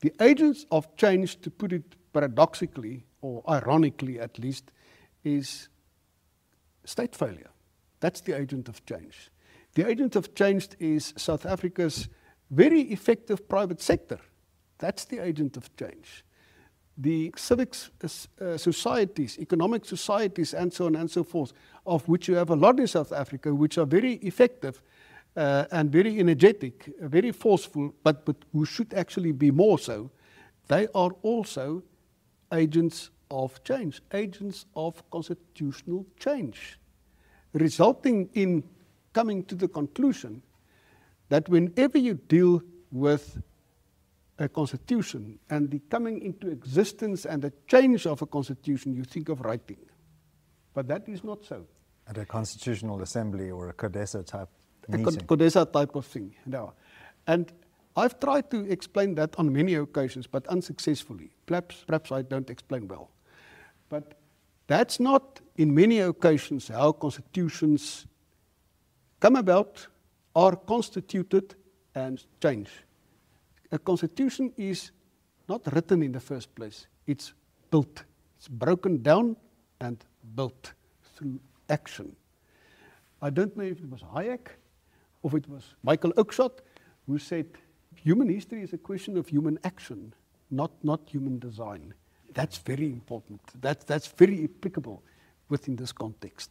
The agents of change, to put it paradoxically, or ironically at least, is state failure. That's the agent of change. The agent of change is South Africa's very effective private sector. That's the agent of change. The civic societies, economic societies, and so on and so forth, of which you have a lot in South Africa, which are very effective and very energetic, very forceful, but who should actually be more so, they are also agents of change, agents of constitutional change, resulting in coming to the conclusion that whenever you deal with a constitution and the coming into existence and the change of a constitution, you think of writing. But that is not so. At a constitutional assembly or a CODESA type meeting. A CODESA type of thing. No. And I've tried to explain that on many occasions, but unsuccessfully. Perhaps I don't explain well. But that's not, in many occasions, how constitutions come about, are constituted, and change. A constitution is not written in the first place. It's built. It's broken down and built through action. I don't know if it was Hayek or if it was Michael Oakeshott who said, human history is a question of human action, not human design. That's very important. That's very applicable within this context.